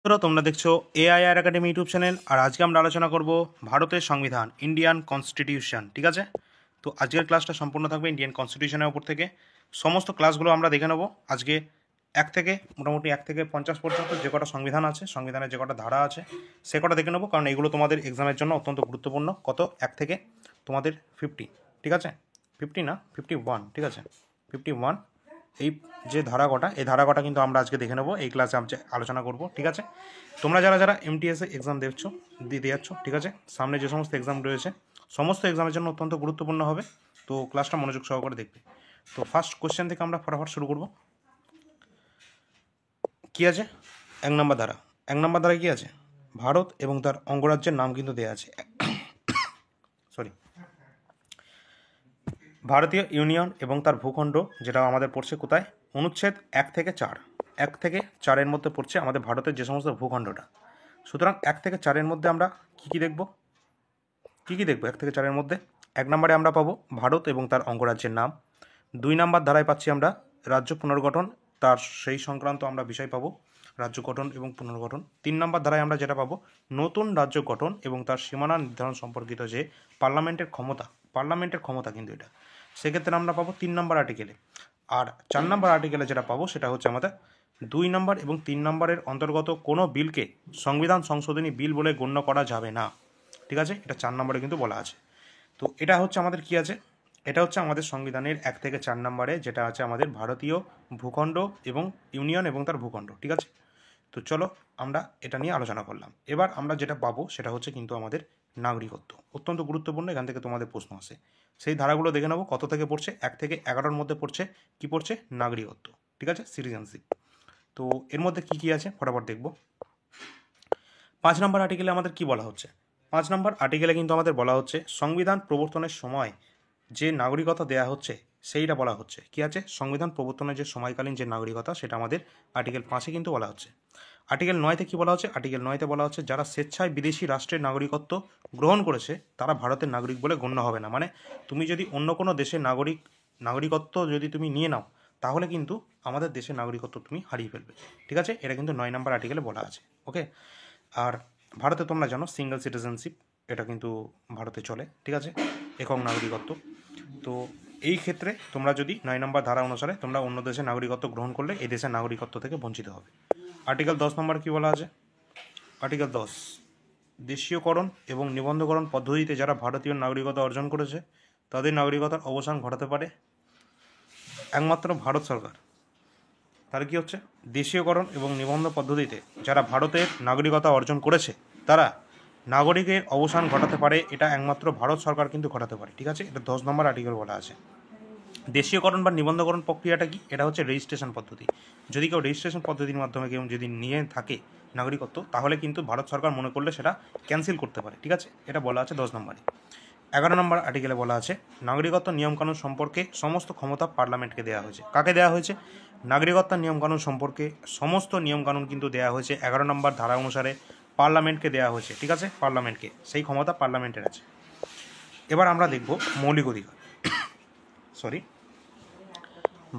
তোমরা দেখছো AIR academy YouTube channel. আর আজকে আমরা আলোচনা করব ভারতের সংবিধান, ইন্ডিয়ান কনস্টিটিউশন। ঠিক আছে, তো আজকের ক্লাসটা সম্পূর্ণ থাকবে ইন্ডিয়ান কনস্টিটিউশনের উপর থেকে। সমস্ত ক্লাসগুলো আমরা দেখে নেবো আজকে। মোটামুটি 1 থেকে 50 পর্যন্ত যে কটা সংবিধান আছে, সংবিধানের যে কটা ধারা আছে, সে কটা দেখে নেবো, কারণ এগুলো তোমাদের এক্সামের জন্য অত্যন্ত গুরুত্বপূর্ণ। কত? 1 থেকে তোমাদের 50। ঠিক আছে, 50 না 51। ঠিক আছে, 51। এই যে ধারা কটা, এই ধারা কটা কিন্তু আমরা আজকে দেখে নেবো, এই ক্লাসে আলোচনা করব। ঠিক আছে, তোমরা যারা যারা এমটিএসে এক্সাম দিতে যাচ্ছ, ঠিক আছে, সামনে যে সমস্ত এক্সাম রয়েছে, সমস্ত এক্সামের জন্য অত্যন্ত গুরুত্বপূর্ণ হবে। তো ক্লাসটা মনোযোগ সহকারে দেখবে। তো ফার্স্ট কোশ্চেন থেকে আমরা ফটাফট শুরু করব। কি আছে? 1 নম্বর ধারা। 1 নম্বর ধারায় কি আছে? ভারত এবং তার অঙ্গরাজ্যের নাম কিন্তু দেওয়া আছে। সরি, ভারতীয় ইউনিয়ন এবং তার ভূখণ্ড, যেটা আমাদের পড়ছে কোথায়? অনুচ্ছেদ 1 থেকে 4। 1 থেকে 4-এর মধ্যে পড়ছে আমাদের ভারতের যে সমস্ত ভূখণ্ডটা। সুতরাং 1 থেকে 4-এর মধ্যে আমরা কি দেখব? 1 থেকে 4-এর মধ্যে 1 নম্বরে আমরা পাবো ভারত এবং তার অঙ্গরাজ্যের নাম। 2 নম্বর ধারায় পাচ্ছি আমরা রাজ্য পুনর্গঠন, তার সেই সংক্রান্ত আমরা বিষয় পাবো, রাজ্য গঠন এবং পুনর্গঠন। 3 নম্বর ধারায় আমরা যেটা পাবো, নতুন রাজ্য গঠন এবং তার সীমানা নির্ধারণ সম্পর্কিত যে পার্লামেন্টের ক্ষমতা কিন্তু এটা, সেক্ষেত্রে আমরা পাবো 3 নম্বর আর্টিকেলে। আর 4 নম্বর আর্টিকেলে যেটা পাবো সেটা হচ্ছে আমাদের 2 নম্বর এবং 3 নম্বরের অন্তর্গত কোনো বিলকে সংবিধান সংশোধনী বিল বলে গণ্য করা যাবে না। ঠিক আছে, এটা 4 নম্বরে কিন্তু বলা আছে। তো এটা হচ্ছে আমাদের কি আছে, এটা হচ্ছে আমাদের সংবিধানের 1 থেকে 4 নম্বরে যেটা আছে আমাদের ভারতীয় ভূখণ্ড এবং ইউনিয়ন এবং তার ভূখণ্ড। ঠিক আছে, তো চলো আমরা এটা নিয়ে আলোচনা করলাম। এবার আমরা যেটা পাবো সেটা হচ্ছে কিন্তু আমাদের নাগরিকত্ব। অত্যন্ত গুরুত্বপূর্ণ, এখান থেকে তোমাদের প্রশ্ন আসে। সেই ধারাগুলো দেখে নেবো কত থেকে পড়ছে। 1 থেকে 11-র মধ্যে পড়ছে কি? পড়ছে নাগরিকত্ব। ঠিক আছে, সিটিজেনশিপ। তো এর মধ্যে কি কি আছে ফটাফট দেখব। 5 নম্বর আর্টিকেলে আমাদের কি বলা হচ্ছে? 5 নম্বর আর্টিকেলে কিন্তু আমাদের বলা হচ্ছে সংবিধান প্রবর্তনের সময় যে নাগরিকতা দেয়া হচ্ছে সেইটা বলা হচ্ছে। কি আছে? সংবিধান প্রবর্তনের যে সময়কালীন যে নাগরিকতা, সেটা আমাদের আর্টিকেল 5-এ কিন্তু বলা হচ্ছে। আর্টিকেল 9-তে কি বলা হচ্ছে? আর্টিকেল 9-তে বলা হচ্ছে যারা স্বেচ্ছায় বিদেশি রাষ্ট্রের নাগরিকত্ব গ্রহণ করেছে তারা ভারতের নাগরিক বলে গণ্য হবে না। মানে তুমি যদি অন্য কোনো দেশের নাগরিকত্ব যদি তুমি নিয়ে নাও, তাহলে কিন্তু আমাদের দেশের নাগরিকত্ব তুমি হারিয়ে ফেলবে। ঠিক আছে, এটা কিন্তু 9 নম্বর আর্টিকেলে বলা আছে। ওকে, আর ভারতে তোমরা জানো সিঙ্গেল সিটিজেনশিপ, এটা কিন্তু ভারতে চলে। ঠিক আছে, একক নাগরিকত্ব। তো এই ক্ষেত্রে তোমরা যদি 9 নম্বর ধারা অনুসারে তোমরা অন্য দেশের নাগরিকত্ব গ্রহণ করলে এই দেশের নাগরিকত্ব থেকে বঞ্চিত হবে। আর্টিকেল 10 নম্বর কি বলা আছে? আর্টিকেল 10, দেশীয়করণ এবং নিবন্ধকরণ পদ্ধতিতে যারা ভারতীয় নাগরিকতা অর্জন করেছে তাদের নাগরিকতার অবসান ঘটাতে পারে একমাত্র ভারত সরকার। তাহলে কি হচ্ছে? দেশীয়করণ এবং নিবন্ধ পদ্ধতিতে যারা ভারতের নাগরিকতা অর্জন করেছে তারা নাগরিকের অবসান ঘটাতে পারে, এটা একমাত্র ভারত সরকার কিন্তু ঘটাতে পারে। ঠিক আছে, এটা 10 নম্বর আর্টিকেল বলা আছে। দেশীয়করণ বা নিবন্ধকরণ প্রক্রিয়াটা কি? এটা হচ্ছে রেজিস্ট্রেশন পদ্ধতি। যদি কেউ রেজিস্ট্রেশন পদ্ধতির মাধ্যমে কেউ যদি নিয়ে থাকে নাগরিকত্ব, তাহলে কিন্তু ভারত সরকার মনে করলে সেটা ক্যান্সেল করতে পারে। ঠিক আছে, এটা বলা আছে 10 নম্বরে। 11 নম্বর আর্টিকেলে বলা আছে নাগরিকত্ব নিয়মকানুন সম্পর্কে সমস্ত ক্ষমতা পার্লামেন্টকে দেওয়া হয়েছে। কাকে দেওয়া হয়েছে? নাগরিকত্ব নিয়মকানুন সম্পর্কে সমস্ত নিয়মকানুন কিন্তু দেওয়া হয়েছে 11 নম্বর ধারা অনুসারে পার্লামেন্টকে দেওয়া হয়েছে। ঠিক আছে, পার্লামেন্টকে, সেই ক্ষমতা পার্লামেন্টের আছে। এবার আমরা দেখব মৌলিক অধিকার।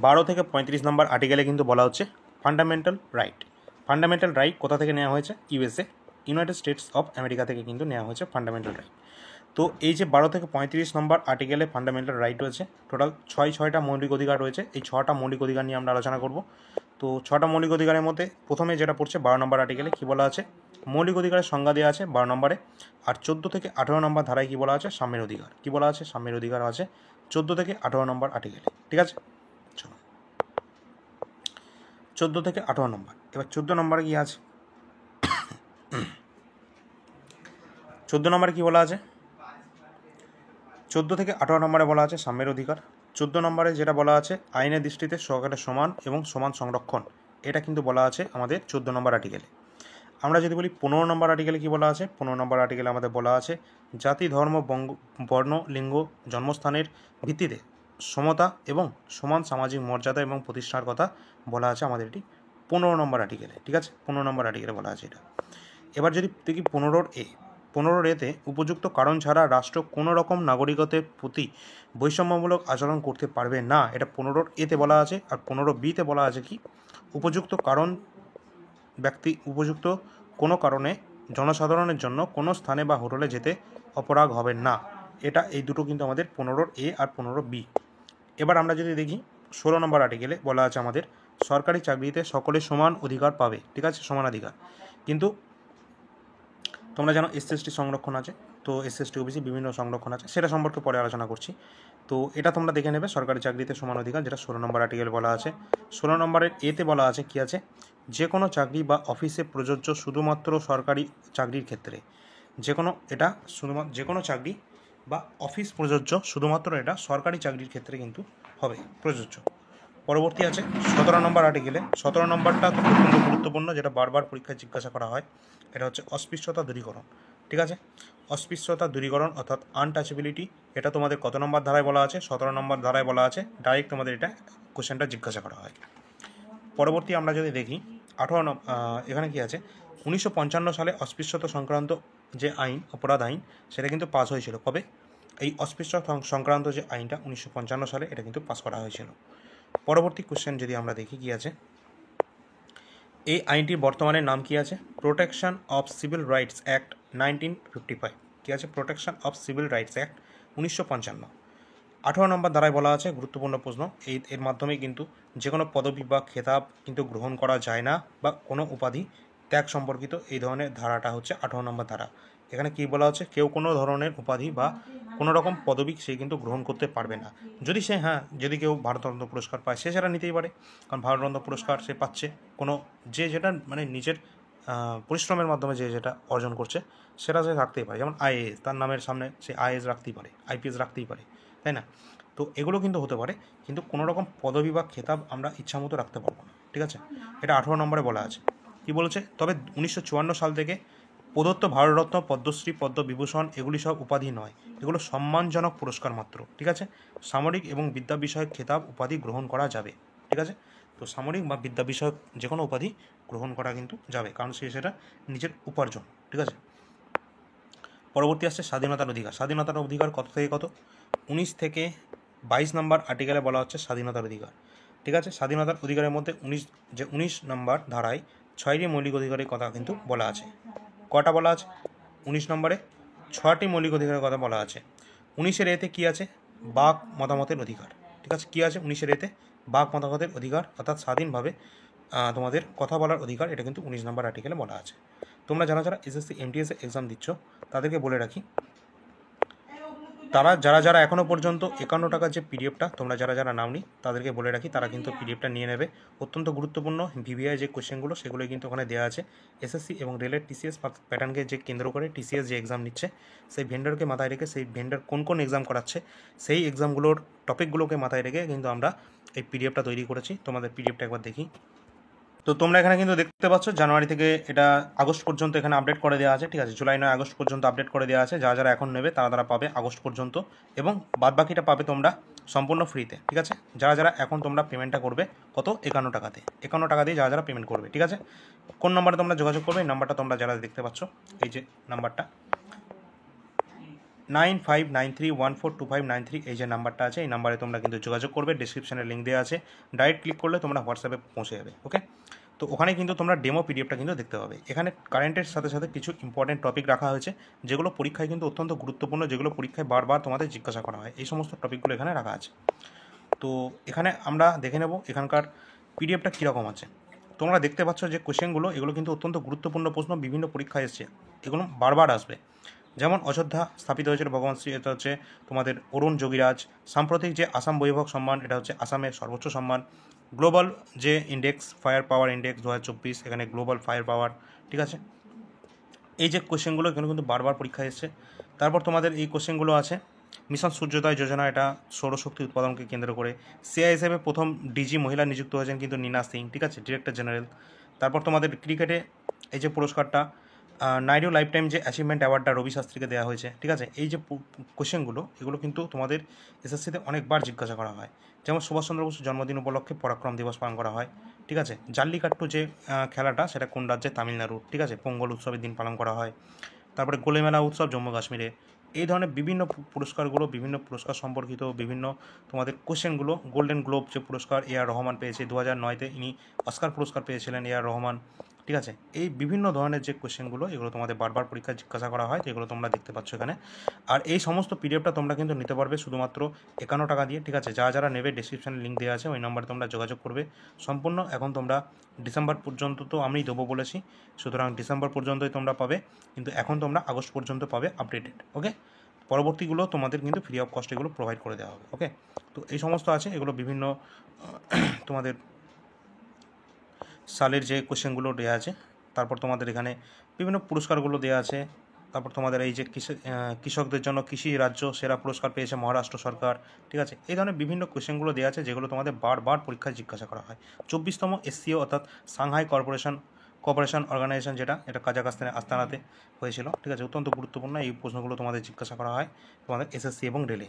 12 থেকে 35 নম্বর আর্টিকেলে কিন্তু বলা হচ্ছে ফান্ডামেন্টাল রাইট। ফান্ডামেন্টাল রাইট কোথা থেকে নেওয়া হয়েছে? USA, United states of America থেকে কিন্তু নেওয়া হয়েছে ফান্ডামেন্টাল রাইট। তো এই যে 12 থেকে 35 নম্বর আর্টিকেলে ফান্ডামেন্টাল রাইট রয়েছে, টোটাল 6টা মৌলিক অধিকার রয়েছে। এই 6টা মৌলিক অধিকার নিয়ে আমরা আলোচনা করব। তো 6টা মৌলিক অধিকারের মধ্যে প্রথমে যেটা পড়ছে 12 নম্বর আর্টিকেলে কি বলা আছে? মৌলিক অধিকারের সংজ্ঞা দেওয়া আছে 12 নম্বরে। আর 14 থেকে 18 নম্বর ধারায় কি বলা আছে? সাম্যের অধিকার। কি বলা আছে? সাম্যের অধিকার আছে 14 থেকে 18 নম্বর আর্টিকেলে। ঠিক আছে, চলো 14 থেকে 18 নম্বর। এবার 14 নম্বরে কি আছে? 14 নম্বরে কি বলা আছে? 14 থেকে 18 নম্বরে বলা আছে সাম্যের অধিকার। 14 নম্বরে যেটা বলা আছে আইনের দৃষ্টিতে সরকারের সমান এবং সমান সংরক্ষণ, এটা কিন্তু বলা আছে আমাদের 14 নম্বর আর্টিকেলে। আমরা যদি বলি 15 নম্বর আর্টিকেলে কি বলা আছে? 15 নম্বর আর্টিকেলে আমাদের বলা আছে জাতি, ধর্ম, বর্ণ, লিঙ্গ, জন্মস্থানের ভিত্তিতে সমতা এবং সমান সামাজিক মর্যাদা এবং প্রতিষ্ঠার কথা বলা আছে আমাদের এটি 15 নম্বর আর্টিকেলে। ঠিক আছে, 15 নম্বর আর্টিকেলে বলা আছে এটা। এবার যদি দেখি 15 এতে উপযুক্ত কারণ ছাড়া রাষ্ট্র কোনো রকম নাগরিকত্বের প্রতি বৈষম্যমূলক আচরণ করতে পারবে না, এটা 15 এতে বলা আছে। আর 15 বিতে বলা আছে কি? উপযুক্ত কারণ ব্যক্তি উপযুক্ত কোনো কারণে জনসাধারণের জন্য কোনো স্থানে বা হোটেলে যেতে অপরাগ হবেন না। এটা এই দুটো কিন্তু আমাদের 15A আর 15B। এবার আমরা যদি দেখি 16 নম্বর আর্টিকেলে বলা আছে আমাদের সরকারি চাকরিতে সকলে সমান অধিকার পাবে, ঠিক আছে, সমানাধিকার। কিন্তু তোমরা জানো SC/ST সংরক্ষণ আছে, তো SC/ST OBC বিভিন্ন সংরক্ষণ আছে, সেটা সম্পর্কে পরে আলোচনা করছি। তো এটা তোমরা দেখে নেবে, সরকারি চাকরিতে সমান অধিকার, যেটা 16 নম্বর আর্টিকেল বলা আছে। 16 নম্বরের এতে বলা আছে কি আছে, যে কোনো চাকরি বা অফিসে প্রযোজ্য শুধুমাত্র সরকারি চাকরির ক্ষেত্রে, যে কোনো চাকরি বা অফিস প্রযোজ্য শুধুমাত্র এটা সরকারি চাকরির ক্ষেত্রে কিন্তু হবে প্রযোজ্য। পরবর্তী আছে 17 নম্বর আর্টিকেলে। 17 নম্বরটা অত্যন্ত গুরুত্বপূর্ণ, যেটা বারবার পরীক্ষায় জিজ্ঞাসা করা হয়। এটা হচ্ছে অস্পৃশ্যতা দূরীকরণ, ঠিক আছে। অস্পৃশ্যতা দূরীকরণ অর্থাৎ আনটাচেবিলিটি, এটা তোমাদের কত নম্বর ধারায় বলা আছে? 17 নম্বর ধারায় বলা আছে। ডাইরেক্ট তোমাদের এটা কোশ্চেনটা জিজ্ঞাসা করা হয়। পরবর্তী আমরা যদি দেখি 18 এখানে কি আছে, 1955 সালে অস্পৃশ্যতা সংক্রান্ত যে আইন, অপরাধ আইন, সেটা কিন্তু পাস হয়েছিল। কবে? এই অস্পৃশ্যতা সংক্রান্ত যে আইনটা 1955 সালে এটা কিন্তু পাস করা হয়েছিল। পরবর্তী কোশ্চেন যদি আমরা দেখি কি আছে, এই আইনটির বর্তমানে নাম কি আছে? Protection of civil rights act 1955, কি আছে? Protection of civil rights act 1955। 18 নম্বর ধারায় বলা আছে, গুরুত্বপূর্ণ প্রশ্ন, এর মাধ্যমে কিন্তু যে কোনো পদবি বা খেতাব কিন্তু গ্রহণ করা যায় না, বা কোনো উপাধি ত্যাগ সম্পর্কিত এই ধরনের ধারাটা হচ্ছে 18 নম্বর ধারা। এখানে কি বলা হচ্ছে, কেউ কোনো ধরনের উপাধি বা কোনো রকম পদবি সে কিন্তু গ্রহণ করতে পারবে না। যদি কেউ ভারতরত্ন পুরস্কার পায়, সে সেটা নিতেই পারে, কারণ ভারতরত্ন পুরস্কার সে পাচ্ছে কোনো যেটা মানে নিজের পরিশ্রমের মাধ্যমে যেটা অর্জন করছে সেটা সে রাখতেই পারে। যেমন IAS, তার নামের সামনে সে IAS রাখতেই পারে, IPS রাখতেই পারে, তাই না? তো এগুলো কিন্তু হতে পারে, কিন্তু কোনো রকম পদবি বা খেতাব আমরা ইচ্ছামতো রাখতে পারবো না, ঠিক আছে। এটা 18 নম্বরে বলা আছে। কি বলছে? তবে 1954 সাল থেকে প্রদত্ত ভারতরত্ন, পদ্মশ্রী, পদ্মবিভূষণ এগুলি সব উপাধি নয়, এগুলো সম্মানজনক পুরস্কার মাত্র, ঠিক আছে। সামরিক এবং বিদ্যা বিষয়ক খেতাব উপাধি গ্রহণ করা যাবে, ঠিক আছে। তো সামরিক বা বিদ্যা বিষয়ক যে কোনো উপাধি গ্রহণ করা কিন্তু যাবে, কারণ সেটা নিজের উপার্জন, ঠিক আছে। পরবর্তী আসছে স্বাধীনতার অধিকার। স্বাধীনতার অধিকার কত থেকে কত? 19 থেকে 22 নম্বর আর্টিকেলে বলা হচ্ছে স্বাধীনতার অধিকার, ঠিক আছে। স্বাধীনতার অধিকারের মধ্যে 19 নম্বর ধারায় 6টি মৌলিক অধিকারের কথা কিন্তু বলা আছে। কটা বলা আছে? 19 নম্বরে 6টি মৌলিক অধিকারের কথা বলা আছে। 19-এর এতে কী আছে? বাক মতামতের অধিকার, ঠিক আছে। কী আছে 19-এর এতে? বাক মতামতের অধিকার, অর্থাৎ স্বাধীনভাবে তোমাদের কথা বলার অধিকার, এটা কিন্তু 19 নম্বর আর্টিকেলে বলা আছে। তোমরা যারা SSC MTS এক্সাম দিচ্ছ তাদেরকে বলে রাখি, যারা এখনও পর্যন্ত 51 টাকার যে পিডিএফটা তোমরা যারা নাওনি তাদেরকে বলে রাখি, তারা কিন্তু পিডিএফটা নিয়ে নেবে। অত্যন্ত গুরুত্বপূর্ণ VVI যে কোশ্চেনগুলো সেগুলো কিন্তু ওখানে দেওয়া আছে। SSC এবং রেলের TCS প্যাটার্নকে যে কেন্দ্র করে TCS যে এক্সাম নিচ্ছে, সেই ভেন্ডারকে মাথায় রেখে, সেই ভেন্ডার কোন এক্সাম করাচ্ছে সেই এক্সামগুলোর টপিকগুলোকে মাথায় রেখে কিন্তু আমরা এই পিডিএফটা তৈরি করেছি। তোমাদের পিডিএফটা একবার দেখি। তো তোমরা এখানে কিন্তু দেখতে পাচ্ছ জানুয়ারি থেকে এটা আগস্ট পর্যন্ত এখানে আপডেট করে দেওয়া আছে, ঠিক আছে। জুলাই নয় আগস্ট পর্যন্ত আপডেট করে দেওয়া আছে। যারা এখন নেবে তারা পাবে আগস্ট পর্যন্ত, এবং বাদবাকিটা পাবে তোমরা সম্পূর্ণ ফ্রিতে, ঠিক আছে। যারা এখন তোমরা পেমেন্টটা করবে কত? 51 টাকাতে, 51 টাকা দিয়ে যারা পেমেন্ট করবে, ঠিক আছে। কোন নাম্বারে তোমরা যোগাযোগ করবে? এই নাম্বারটা তোমরা যারা দেখতে পাচ্ছ, এই যে নাম্বারটা 9593142593, এই যে নাম্বারটা আছে, এই নাম্বারে তোমরা কিন্তু যোগাযোগ করবে। ডিসক্রিপশনে লিঙ্ক দেওয়া আছে, ডাইরেক্ট ক্লিক করলে তোমরা হোয়াটসঅ্যাপে পৌঁছে যাবে, ওকে। তো ওখানে কিন্তু তোমরা ডেমো পিডিএফটা কিন্তু দেখতে পাবে। এখানে কারেন্টের সাথে সাথে কিছু ইম্পর্টেন্ট টপিক রাখা হয়েছে, যেগুলো পরীক্ষায় কিন্তু অত্যন্ত গুরুত্বপূর্ণ, যেগুলো পরীক্ষায় বারবার তোমাদের জিজ্ঞাসা করা হয়, এই সমস্ত টপিকগুলো এখানে রাখা আছে। তো এখানে আমরা দেখে নেব এখানকার পিডিএফটা কীরকম আছে। তোমরা দেখতে পাচ্ছ যে কোশ্চেনগুলো, এগুলো কিন্তু অত্যন্ত গুরুত্বপূর্ণ প্রশ্ন, বিভিন্ন পরীক্ষায় এসছে, এগুলো বারবার আসবে। যেমন অযোধ্যা স্থাপিত হয়েছিল ভগবান শ্রী, এটা হচ্ছে তোমাদের অরুণ যোগীরাজ। সাম্প্রতিক যে আসাম বৈভব সম্মান, এটা হচ্ছে আসামের সর্বোচ্চ সম্মান। গ্লোবাল যে ইন্ডেক্স, ফায়ার পাওয়ার ইন্ডেক্স 2024, এখানে গ্লোবাল ফায়ার পাওয়ার, ঠিক আছে। এই যে কোশ্চেনগুলো এখানে কিন্তু বারবার পরীক্ষায় এসছে। তারপর তোমাদের এই কোশ্চেনগুলো আছে মিশন সূর্যোদয় যোজনা, এটা সৌরশক্তি উৎপাদনকে কেন্দ্র করে। সিআই হিসেবে প্রথম ডিজি মহিলা নিযুক্ত হয়েছেন কিন্তু নীনা সিং, ঠিক আছে, ডিরেক্টর জেনারেল। তারপর তোমাদের ক্রিকেটে এই যে পুরস্কারটা নাইডু লাইফ টাইম যে অ্যাচিভমেন্ট অ্যাওয়ার্ডটা রবি শাস্ত্রীকে দেওয়া হয়েছে, ঠিক আছে। এই যে কোশ্চেনগুলো, এগুলো কিন্তু তোমাদের এসএসসিতে অনেকবার জিজ্ঞাসা করা হয়। যেমন সুভাষচন্দ্র বসুর জন্মদিন উপলক্ষে পরাক্রম দিবস পালন করা হয়, ঠিক আছে। জাল্লিকাট্টু যে খেলাটা, সেটা কোন রাজ্যে? তামিলনাড়ু, ঠিক আছে। পোঙ্গল উৎসবের দিন পালন করা হয়। তারপরে গোলেমেলা উৎসব জম্মু কাশ্মীরে। এই ধরনের বিভিন্ন পুরস্কারগুলো, বিভিন্ন পুরস্কার সম্পর্কিত বিভিন্ন তোমাদের কোশ্চেনগুলো, গোল্ডেন গ্লোব যে পুরস্কার AR রহমান পেয়েছে 2009-তে, ইনি অস্কার পুরস্কার পেয়েছিলেন AR রহমান, ঠিক আছে। এই বিভিন্ন ধরনের যে কোয়েশ্চেনগুলো এগুলো তোমাদের বারবার পরীক্ষায় জিজ্ঞাসা করা হয়, তো এগুলো তোমরা দেখতে পাচ্ছ এখানে। আর এই সমস্ত পিডিএফটা তোমরা কিন্তু নিতে পারবে শুধুমাত্র 51 টাকা দিয়ে, ঠিক আছে। যারা নেবে ডেসক্রিপশনে লিঙ্ক দেওয়া আছে, ওই নম্বরে তোমরা যোগাযোগ করবে। সম্পূর্ণ এখন তোমরা ডিসেম্বর পর্যন্ত তো আমিই দেবো বলেছি, সুতরাং ডিসেম্বর পর্যন্তই তোমরা পাবে, কিন্তু এখন তোমরা আগস্ট পর্যন্ত পাবে আপডেটেড। ওকে, পরবর্তীগুলো তোমাদের কিন্তু ফ্রি অফ কস্ট এগুলো প্রোভাইড করে দেওয়া হবে। ওকে, তো এই সমস্ত আছে, এগুলো বিভিন্ন তোমাদের সালের যে কোশ্চেনগুলো দেওয়া আছে। তারপর তোমাদের এখানে বিভিন্ন পুরস্কারগুলো দেওয়া আছে। তারপর তোমাদের এই যে কৃষকদের জন্য কৃষি রাজ্য সেরা পুরস্কার পেয়েছে মহারাষ্ট্র সরকার, ঠিক আছে। এই ধরনের বিভিন্ন কোশ্চেনগুলো দেওয়া আছে যেগুলো তোমাদের বারবার পরীক্ষায় জিজ্ঞাসা করা হয়। 24তম এসসিও অর্থাৎ সাংহাই কোঅপারেশন অর্গানাইজেশন, এটা কাজাখস্তানের আস্তানাতে হয়েছিল, ঠিক আছে। অত্যন্ত গুরুত্বপূর্ণ এই প্রশ্নগুলো তোমাদের জিজ্ঞাসা করা হয় তোমাদের এসএসসি এবং রেলে।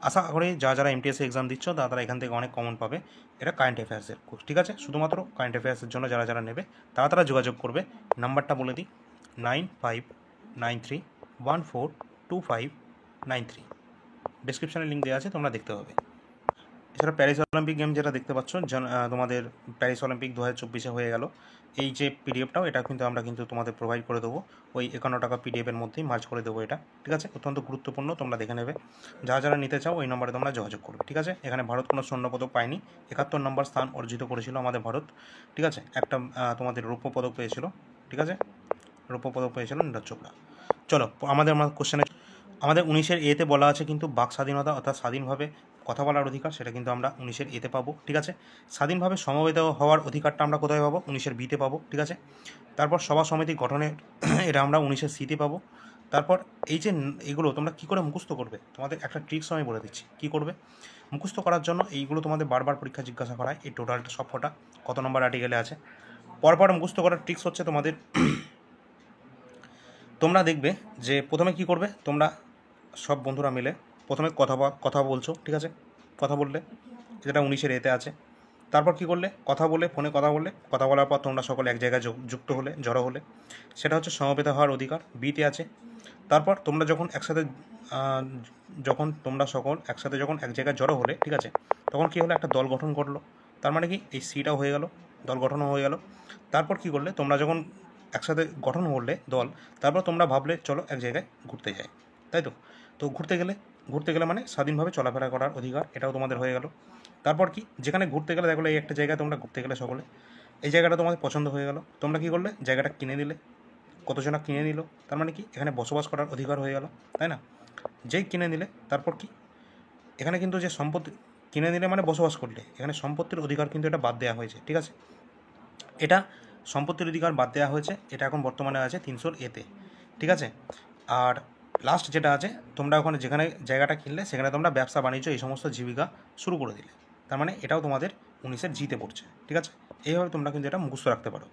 আশা করি যারা এমটিএসসি এক্সাম দিচ্ছ তারা এখান থেকে অনেক কমন পাবে। এটা কারেন্ট অ্যাফেয়ার্সের কোর্স, ঠিক আছে। শুধুমাত্র কারেন্ট অ্যাফেয়ার্সের জন্য যারা নেবে তারা যোগাযোগ করবে। নাম্বারটা বলে দিই, 9593142593। ডেসক্রিপশানে লিঙ্ক দেওয়া আছে, তোমরা দেখতে পাবে। এছাড়া প্যারিস অলিম্পিক গেম যেটা দেখতে পাচ্ছ, তোমাদের প্যারিস অলিম্পিক 2024 হয়ে গেল। এই যে পিডিএফটাও এটা কিন্তু আমরা তোমাদের প্রোভাইড করে দেবো, ওই 51 টাকা পিডিএফের মধ্যেই মার্চ করে দেবো এটা, ঠিক আছে। অত্যন্ত গুরুত্বপূর্ণ, তোমরা দেখে নেবে। যারা নিতে চাও ওই নম্বরে তোমরা যোগাযোগ করবে, ঠিক আছে। এখানে ভারত কোনো স্বর্ণপদক পায়নি, 71 নম্বর স্থান অর্জিত করেছিল আমাদের ভারত, ঠিক আছে। একটা তোমাদের রৌপ্য পদক পেয়েছিল, ঠিক আছে, রৌপ্য পদক পেয়েছিল নীরজ চোপড়া। চলো আমাদের কোশ্চেনে, আমাদের 19-এর এতে বলা আছে কিন্তু বাক স্বাধীনতা অর্থাৎ স্বাধীনভাবে কথা বলার অধিকার, সেটা কিন্তু আমরা 19-এর এতে পাবো, ঠিক আছে। স্বাধীনভাবে সমবেত হওয়ার অধিকারটা আমরা কোথায় পাবো? 19-এর বিতে পাবো, ঠিক আছে। তারপর সভা সমিতি গঠনের এটা আমরা 19-এর সিতে পাবো। তারপর এই যে এগুলো তোমরা কী করে মুখস্থ করবে, তোমাদের একটা ট্রিক্স আমি বলে দিচ্ছি কী করবে মুখস্থ করার জন্য। এইগুলো তোমাদের বারবার পরীক্ষা জিজ্ঞাসা করা হয়, এই টোটালটা সব কটা কত নম্বর আর্টিকেলে আছে। পরপর মুখস্থ করার ট্রিক্স হচ্ছে তোমাদের, তোমরা দেখবে যে প্রথমে কি করবে, তোমরা সব বন্ধুরা মিলে প্রথমে কথা বলছো, ঠিক আছে। কথা বললে, যেটা 19-এর এতে আছে। তারপর কি করলে, ফোনে কথা বলার পর তোমরা সকলে এক জায়গায় যুক্ত হলে, জড়ো হলে, সেটা হচ্ছে সমবেত হওয়ার অধিকার, বিতে আছে। তারপর তোমরা যখন একসাথে তোমরা সকল একসাথে যখন এক জায়গায় জড়ো হলে, ঠিক আছে, তখন কী হলো, একটা দল গঠন করলো। তার মানে কি, এই সিটাও হয়ে গেল, দল গঠনও হয়ে গেল। তারপর কি করলে, তোমরা যখন একসাথে গঠন করলে দল, তারপর তোমরা ভাবলে চলো এক জায়গায় ঘুরতে যাই, তাই তো। তো ঘুরতে গেলে মানে স্বাধীনভাবে চলাফেরা করার অধিকার, এটাও তোমাদের হয়ে গেল। তারপর কি, যেখানে ঘুরতে গেলে দেখো এই একটা জায়গায় তোমরা ঘুরতে গেলে সকলে, এই জায়গাটা তোমাদের পছন্দ হয়ে গেল, তোমরা কী করলে, জায়গাটা কিনে নিলে, কতজনা কিনে নিল, তার মানে কি এখানে বসবাস করার অধিকার হয়ে গেল, তাই না। যেই কিনে নিলে তারপর কি, এখানে কিন্তু যে সম্পত্তি কিনে নিলে মানে বসবাস করলে, এখানে সম্পত্তির অধিকার কিন্তু এটা বাদ দেওয়া হয়েছে, ঠিক আছে। এটা সম্পত্তির অধিকার বাদ দেওয়া হয়েছে, এটা এখন বর্তমানে আছে 300-এর এতে, ঠিক আছে। আর লাস্ট যেটা আছে, তোমরা ওখানে যেখানে জায়গাটা কিনলে সেখানে তোমরা ব্যবসা বাণিজ্য এই সমস্ত জীবিকা শুরু করে দিলে, তার মানে এটাও তোমাদের 19-এর জিতে পড়ছে, ঠিক আছে। এইভাবে তোমরা কিন্তু এটা মুখস্থ রাখতে পারো।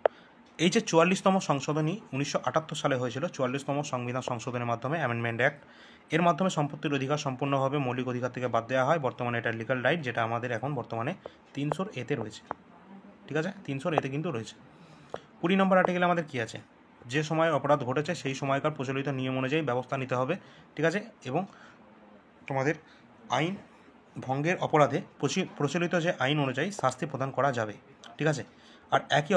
এই যে 44তম সংশোধনী 1978 সালে হয়েছিল, 44তম সংবিধান সংশোধনের মাধ্যমে অ্যামেন্ডমেন্ট অ্যাক্ট, এর মাধ্যমে সম্পত্তির অধিকার সম্পূর্ণভাবে মৌলিক অধিকার থেকে বাদ দেওয়া হয়। বর্তমানে এটা লিগাল রাইট, যেটা আমাদের এখন বর্তমানে 300-এর এতে রয়েছে, ঠিক আছে। 300-এর এতে কিন্তু রয়েছে। 20 নম্বর আর্টিকেলে আমাদের কী আছে, যে সময় অপরাধ ঘটেছে সেই সময়কার প্রচলিত নিয়ম অনুযায়ী ব্যবস্থা নিতে হবে, ঠিক আছে। এবং তোমাদের আইন ভঙ্গের অপরাধে প্রচলিত যে আইন অনুযায়ী শাস্তি প্রদান করা যাবে, ঠিক আছে। আর একই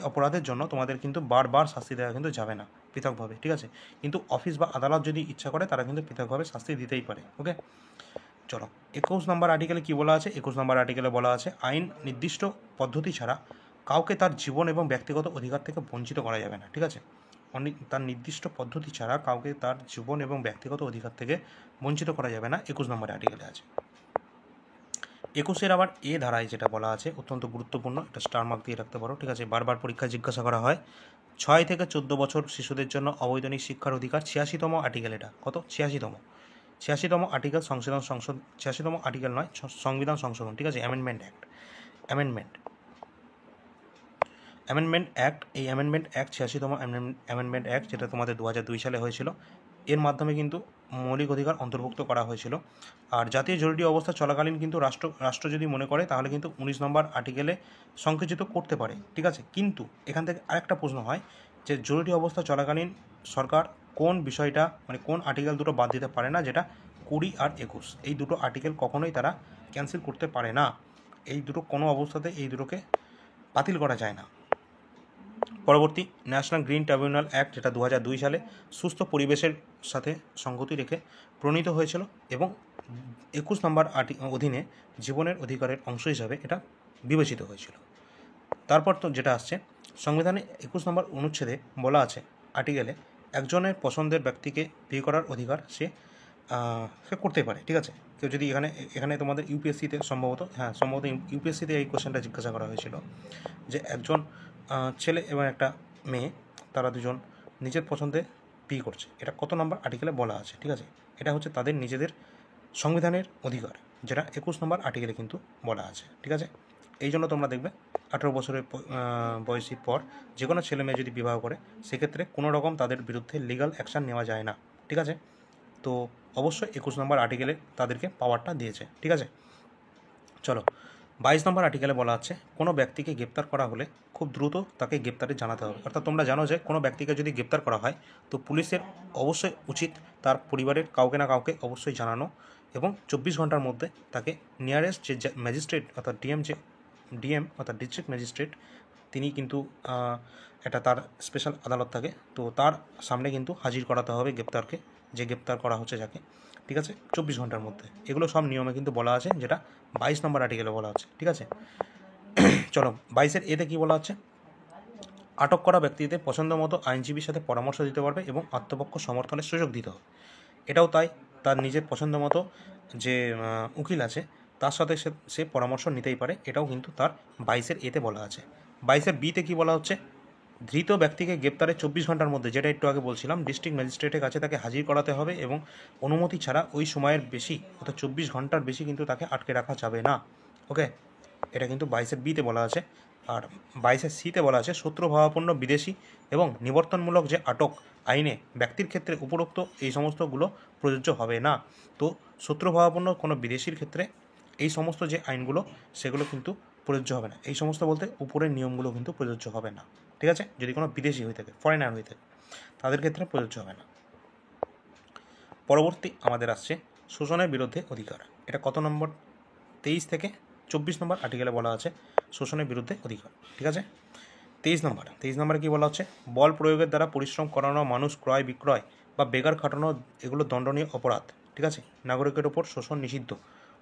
অপরাধের জন্য তোমাদের কিন্তু বারবার শাস্তি দেওয়া কিন্তু যাবে না পৃথকভাবে, ঠিক আছে। কিন্তু অফিস বা আদালত যদি ইচ্ছা করে তারা কিন্তু পৃথকভাবে শাস্তি দিতেই পারে। ওকে, চলো 21 নম্বর আর্টিকেলে কী বলা আছে। 21 নম্বর আর্টিকেলে বলা আছে, আইন নির্দিষ্ট পদ্ধতি ছাড়া কাউকে তার জীবন এবং ব্যক্তিগত অধিকার থেকে বঞ্চিত করা যাবে না, ঠিক আছে। তার নির্দিষ্ট পদ্ধতি ছাড়া কাউকে তার জীবন এবং ব্যক্তিগত অধিকার থেকে বঞ্চিত করা যাবে না, 21 নম্বর আর্টিকেলে আছে। 21-এর আবার এ ধারায় যেটা বলা আছে অত্যন্ত গুরুত্বপূর্ণ, এটা স্টার মার্ক দিয়ে রাখতে পারো, ঠিক আছে। বারবার পরীক্ষায় জিজ্ঞাসা করা হয়। 6 থেকে 14 বছর শিশুদের জন্য অবৈতনিক শিক্ষার অধিকার, 86তম আর্টিকেল, এটা কত, 86তম আর্টিকেল, 86তম আর্টিকেল নয়, সংবিধান সংশোধন, ঠিক আছে। অ্যামেন্ডমেন্ট অ্যাক্ট, এই অ্যামেন্ডমেন্ট অ্যাক্ট 86তম অ্যামেন্ডমেন্ট অ্যাক্ট, যেটা তোমাদের 2002 সালে হয়েছিল, এর মাধ্যমে কিন্তু মৌলিক অধিকার অন্তর্ভুক্ত করা হয়েছিল। আর জাতীয় জরুরি অবস্থা চলাকালীন কিন্তু রাষ্ট্র যদি মনে করে তাহলে কিন্তু 19 নম্বর আর্টিকেলে সংকুচিত করতে পারে, ঠিক আছে। কিন্তু এখান থেকে আরেকটা প্রশ্ন হয় যে জরুরি অবস্থা চলাকালীন সরকার কোন বিষয়টা, মানে কোন আর্টিকেল দুটো বাদ দিতে পারে না, যেটা 20 আর 21, এই দুটো আর্টিকেল কখনোই তারা ক্যান্সেল করতে পারে না। এই দুটো কোনো অবস্থাতে এই দুটোকে বাতিল করা যায় না। পরবর্তী ন্যাশনাল গ্রিন ট্রাইব্যুনাল অ্যাক্ট, যেটা 2002 সালে সুস্থ পরিবেশের সাথে সঙ্গতি রেখে প্রণীত হয়েছিল এবং 21 নম্বর অধীনে জীবনের অধিকারের অংশ হিসাবে এটা বিবেচিত হয়েছিল। তারপর তো যেটা আসছে, সংবিধানে 21 নম্বর অনুচ্ছেদে বলা আছে আর্টিকেলে, একজনের পছন্দের ব্যক্তিকে বিয়ে করার অধিকার সে করতে পারে। ঠিক আছে, কেউ যদি এখানে তোমাদের ইউপিএসসিতে সম্ভবত ইউপিএসসিতে এই কোশ্চেনটা জিজ্ঞাসা করা হয়েছিল যে একজন ছেলে এবং একটা মেয়ে, তারা দুজন নিজের পছন্দে বিয়ে করছে, এটা কত নম্বর আর্টিকেলে বলা আছে। ঠিক আছে, এটা হচ্ছে তাদের নিজেদের সংবিধানের অধিকার, যেটা 21 নম্বর আর্টিকেলে কিন্তু বলা আছে। ঠিক আছে, এই জন্য তোমরা দেখবে 18 বছরের বয়সী পর যে কোনো ছেলে মেয়ে যদি বিবাহ করে, সেক্ষেত্রে কোনো রকম তাদের বিরুদ্ধে লিগ্যাল অ্যাকশান নেওয়া যায় না। ঠিক আছে, তো অবশ্যই 21 নম্বর আর্টিকেলে তাদেরকে পাওয়ারটা দিয়েছে। ঠিক আছে, চলো 22 নম্বর আর্টিকেলে বলা আছে কোনো ব্যক্তিকে গ্রেপ্তার করা হলে খুব দ্রুত তাকে গ্রেপ্তারে জানাতে হবে। অর্থাৎ তোমরা জানো যে কোনো ব্যক্তিকে যদি গ্রেপ্তার করা হয় তো পুলিশের অবশ্যই উচিত তার পরিবারের কাউকে না কাউকে অবশ্যই জানানো এবং 24 ঘন্টার মধ্যে তাকে নিয়ারেস্ট যে ম্যাজিস্ট্রেট অর্থাৎ ডিএম অর্থাৎ ডিস্ট্রিক্ট ম্যাজিস্ট্রেট, তিনি কিন্তু এটা তার স্পেশাল আদালত থাকে, তো তার সামনে কিন্তু হাজির করাতে হবে গ্রেপ্তারকে, যে গ্রেপ্তার করা হচ্ছে যাকে। ঠিক আছে, 24 ঘন্টার মধ্যে। এগুলো সব নিয়মে কিন্তু বলা আছে, যেটা 22 নম্বর আর্টিকেলে বলা আছে। ঠিক আছে, চলো 22-এর এতে কী বলা আছে, আটক করা ব্যক্তিদের পছন্দ মতো আইনজীবীর সাথে পরামর্শ দিতে পারবে এবং আত্মপক্ষ সমর্থনের সুযোগ দিতে হবে। এটাও তাই, তার নিজের পছন্দ মতো যে উকিল আছে তার সাথে সে পরামর্শ নিতেই পারে, এটাও কিন্তু তার 22-এর এতে বলা আছে। 22-এর বিতে কী বলা হচ্ছে, ধৃত ব্যক্তিকে গ্রেপ্তারের 24 ঘন্টার মধ্যে, যেটা একটু আগে বলছিলাম, ডিস্ট্রিক্ট ম্যাজিস্ট্রেটের কাছে তাকে হাজির করাতে হবে এবং অনুমতি ছাড়া ওই সময়ের বেশি অর্থাৎ 24 ঘন্টার বেশি কিন্তু তাকে আটকে রাখা যাবে না। ওকে, এটা কিন্তু 22-এর বিতে বলা আছে। আর 22-এর সিতে বলা আছে শত্রুভাবাপন্ন বিদেশি এবং নিবর্তনমূলক যে আটক আইনে ব্যক্তির ক্ষেত্রে উপরোক্ত এই সমস্তগুলো প্রযোজ্য হবে না। তো শত্রুভাবাপন্ন কোনো বিদেশির ক্ষেত্রে এই সমস্ত যে আইনগুলো সেগুলো কিন্তু প্রযোজ্য হবে না। এই সমস্ত বলতে উপরের নিয়মগুলো কিন্তু প্রযোজ্য হবে না। ঠিক আছে, যদি কোনো বিদেশি হয়ে থাকে, ফরেনার হয়ে থাকে, তাদের ক্ষেত্রে প্রযোজ্য হবে না। পরবর্তী আমাদের আসছে শোষণের বিরুদ্ধে অধিকার। এটা কত নম্বর, 23 থেকে 24 নম্বর আর্টিকেলে বলা আছে শোষণের বিরুদ্ধে অধিকার। ঠিক আছে, 23 নম্বরে কী বলা হচ্ছে, বল প্রয়োগের দ্বারা পরিশ্রম করানো, মানুষ ক্রয় বিক্রয় বা বেকার খাটানো, এগুলো দণ্ডনীয় অপরাধ। ঠিক আছে, নাগরিকের ওপর শোষণ নিষিদ্ধ,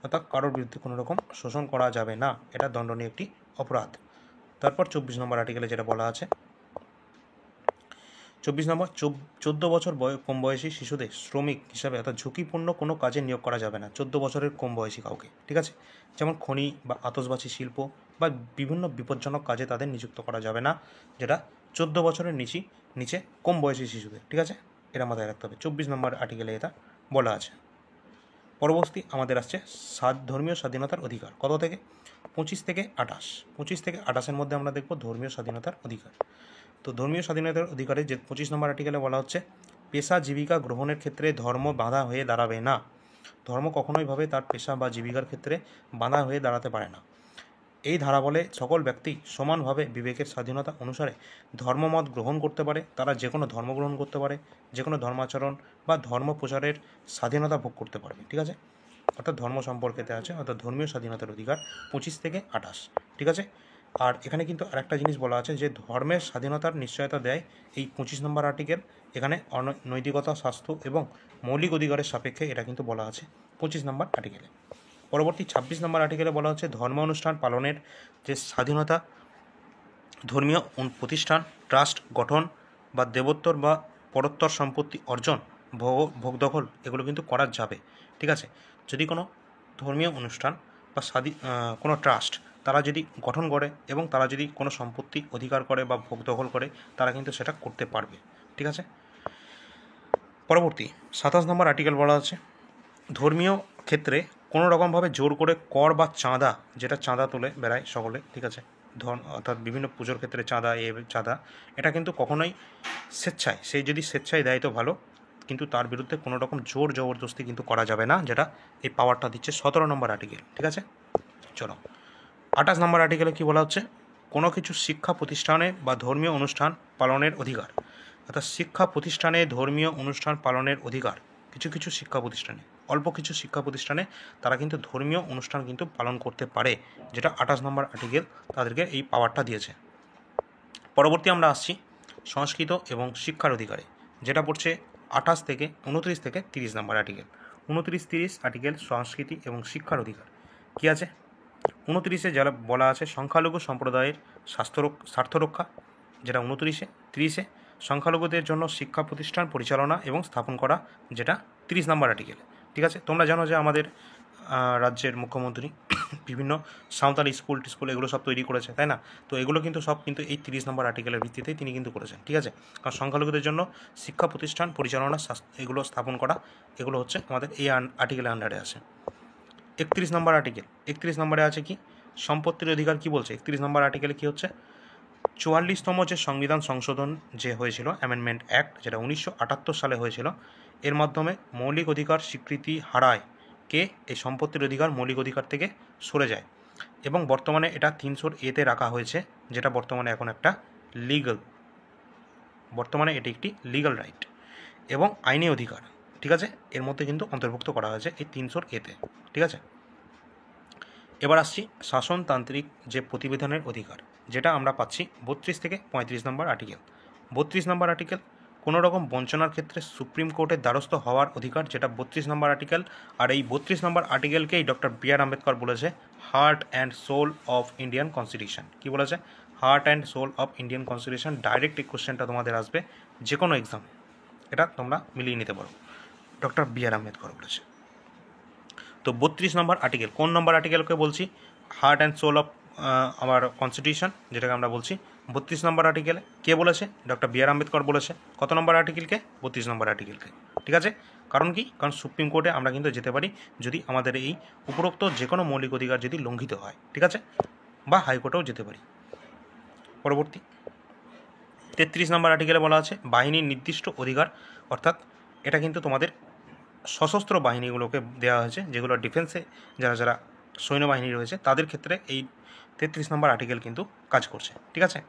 অর্থাৎ কারোর বিরুদ্ধে কোনো রকম শোষণ করা যাবে না, এটা দণ্ডনীয় একটি অপরাধ। তারপর 24 নম্বর আর্টিকেলে যেটা বলা আছে, 24 নম্বর 14 বছর কম বয়সী শিশুদের শ্রমিক হিসাবে অর্থাৎ ঝুঁকিপূর্ণ কোনো কাজে নিয়োগ করা যাবে না 14 বছরের কম বয়সী কাউকে। ঠিক আছে, যেমন খনি বা আতশবাজি শিল্প বা বিভিন্ন বিপজ্জনক কাজে তাদের নিযুক্ত করা যাবে না, যেটা 14 বছরের নিচে কম বয়সী শিশুদের। ঠিক আছে, এটা মাথায় রাখতে হবে, 24 নম্বর আর্টিকেলে এটা বলা আছে। পরবর্তী আমাদের আসছে ধর্মীয় স্বাধীনতার অধিকার, কত থেকে, 25 থেকে 28। 25 থেকে 28-এর মধ্যে আমরা দেখব ধর্মীয় স্বাধীনতার অধিকার। তো ধর্মীয় স্বাধীনতার অধিকারে যে 25 নম্বর আর্টিকেলে বলা হচ্ছে, পেশা জীবিকা গ্রহণের ক্ষেত্রে ধর্ম বাধা হয়ে দাঁড়াবে না। ধর্ম কখনোইভাবে তার পেশা বা জীবিকার ক্ষেত্রে বাধা হয়ে দাঁড়াতে পারে না। এই ধারা বলে সকল ব্যক্তি সমানভাবে বিবেকের স্বাধীনতা অনুসারে ধর্মমত গ্রহণ করতে পারে, তারা যে কোনো ধর্ম গ্রহণ করতে পারে, যে কোনো ধর্মাচরণ বা ধর্ম প্রচারের স্বাধীনতা ভোগ করতে পারবে। ঠিক আছে, অর্থাৎ ধর্ম সম্পর্কেতে আছে, অর্থাৎ ধর্মীয় স্বাধীনতার অধিকার 25 থেকে 28। ঠিক আছে, আর এখানে কিন্তু আরেকটা জিনিস বলা আছে যে ধর্মের স্বাধীনতার নিশ্চয়তা দেয় এই 25 নম্বর আর্টিকেল। এখানে নৈতিকতা, স্বাস্থ্য এবং মৌলিক অধিকারের সাপেক্ষে এটা কিন্তু বলা আছে 25 নম্বর আর্টিকেলে। পরবর্তী 26 নম্বর আর্টিকেলে বলা হচ্ছে ধর্ম অনুষ্ঠান পালনের যে স্বাধীনতা, ধর্মীয় প্রতিষ্ঠান, ট্রাস্ট গঠন বা দেবোত্তর বা পরোত্তর সম্পত্তি অর্জন, ভোগ দখল, এগুলো কিন্তু করা যাবে। ঠিক আছে, যদি কোনো ধর্মীয় অনুষ্ঠান বা কোনো ট্রাস্ট তারা যদি গঠন করে এবং তারা যদি কোনো সম্পত্তি অধিকার করে বা ভোগ দখল করে, তারা কিন্তু সেটা করতে পারবে। ঠিক আছে, পরবর্তী 27 নম্বর আর্টিকেল বলা আছে ধর্মীয় ক্ষেত্রে কোনো রকমভাবে জোর করে কর বা চাঁদা, যেটা চাঁদা তুলে বেড়ায় সকলে, ঠিক আছে, অর্থাৎ বিভিন্ন পুজোর ক্ষেত্রে চাঁদা, এটা কিন্তু কখনোই স্বেচ্ছায়, সেই যদি স্বেচ্ছায় দেয় তো ভালো, কিন্তু তার বিরুদ্ধে কোনো রকম জোর জবরদস্তি কিন্তু করা যাবে না, যেটা এই পাওয়ারটা দিচ্ছে 17 নম্বর আর্টিকেল। ঠিক আছে, চলো 28 নম্বর আর্টিকেলে কী বলা হচ্ছে, কোনো কিছু শিক্ষা প্রতিষ্ঠানে বা ধর্মীয় অনুষ্ঠান পালনের অধিকার, অর্থাৎ শিক্ষা প্রতিষ্ঠানে ধর্মীয় অনুষ্ঠান পালনের অধিকার, কিছু শিক্ষা প্রতিষ্ঠানে, অল্প কিছু শিক্ষা প্রতিষ্ঠানে তারা কিন্তু ধর্মীয় অনুষ্ঠান কিন্তু পালন করতে পারে, যেটা 28 নম্বর আর্টিকেল তাদেরকে এই পাওয়ারটা দিয়েছে। পরবর্তী আমরা আসছি সংস্কৃত এবং শিক্ষার অধিকারে, যেটা পড়ছে 28 থেকে 29 থেকে 30 নম্বর আর্টিকেল। 29-30 আর্টিকেল সংস্কৃতি এবং শিক্ষার অধিকার। কী আছে? 29-এ যারা বলা আছে সংখ্যালঘু সম্প্রদায়ের স্বার্থ রক্ষা, যেটা 29-এ। 30-এ সংখ্যালঘুদের জন্য শিক্ষা প্রতিষ্ঠান পরিচালনা এবং স্থাপন করা, যেটা 30 নম্বর আর্টিকেল। ঠিক আছে, তোমরা জানো যে আমাদের রাজ্যের মুখ্যমন্ত্রী বিভিন্ন সাঁওতালি স্কুল এগুলো সব তৈরি করেছে, তাই না? তো এগুলো কিন্তু সব কিন্তু এই 30 নম্বর আর্টিকেলের ভিত্তিতেই তিনি কিন্তু করেছেন। ঠিক আছে, কারণ সংখ্যালঘুদের জন্য শিক্ষা প্রতিষ্ঠান পরিচালনা এগুলো স্থাপন করা, এগুলো হচ্ছে আমাদের এই আর্টিকেলের আন্ডারে আছে। 31 নম্বর আর্টিকেল। 31 নম্বরে আছে কি? সম্পত্তির অধিকার। কি বলছে 31 নম্বর আর্টিকেলে? কি হচ্ছে? 44তম যে সংবিধান সংশোধন যে হয়েছিল, অ্যামেন্ডমেন্ট অ্যাক্ট, যেটা 1978 সালে হয়েছিল, এর মাধ্যমে মৌলিক অধিকার স্বীকৃতি হারায় কে? এই সম্পত্তির অধিকার মৌলিক অধিকার থেকে সরে যায়, এবং বর্তমানে এটা 300A-তে রাখা হয়েছে, যেটা বর্তমানে এখন একটা বর্তমানে এটি একটি লিগ্যাল রাইট এবং আইনি অধিকার। ঠিক আছে, এর মধ্যে কিন্তু অন্তর্ভুক্ত করা হয়েছে এই 300A-তে। ঠিক আছে, এবার আসছি শাসনতান্ত্রিক যে প্রতিবেদনের অধিকার, যেটা আমরা পাচ্ছি 32 থেকে 35 নম্বর আর্টিকেল। 32 নম্বর আর্টিকেল, কোনো রকম বঞ্চনার ক্ষেত্রে সুপ্রিম কোর্টের দ্বারস্থ হওয়ার অধিকার, যেটা 32 নম্বর আর্টিকেল। আর এই 32 নম্বর আর্টিকেলকেই ডক্টর B.R. আম্বেদকর বলেছে heart and soul of Indian constitution. কী বলেছে? Heart and soul of Indian constitution. Direct এই কোশ্চেনটা তোমাদের আসবে যে কোনো এক্সামে, এটা তোমরা মিলিয়ে নিতে পারো। Doctor B.R. আম্বেদকর বলেছে। তো 32 নম্বর আর্টিকেল, কোন নম্বর আর্টিকেলকে বলছি? হার্ট অ্যান্ড সোল অফ আমার কনস্টিটিউশন, যেটাকে আমরা বলছি 32 নম্বর আর্টিকেলে। কে বলেছে? Doctor B.R. আম্বেদকর বলেছে। কত নম্বর আর্টিকেলকে? 32 নম্বর আর্টিকেলকে। ঠিক আছে, কারণ কি? কারণ সুপ্রিম কোর্টে আমরা কিন্তু যেতে পারি যদি আমাদের এই উপরোক্ত যে কোনো মৌলিক অধিকার যদি লঙ্ঘিত হয়। ঠিক আছে, বা হাইকোর্টেও যেতে পারি। পরবর্তী 33 নম্বর আর্টিকেলে বলা আছে বাহিনীর নির্দিষ্ট অধিকার, অর্থাৎ এটা কিন্তু তোমাদের সশস্ত্র বাহিনীগুলোকে দেওয়া হয়েছে, যেগুলো ডিফেন্সে যারা সৈন্যবাহিনী রয়েছে তাদের ক্ষেত্রে এই 33 নম্বর আর্টিকেল কিন্তু কাজ করছে। ঠিক আছে,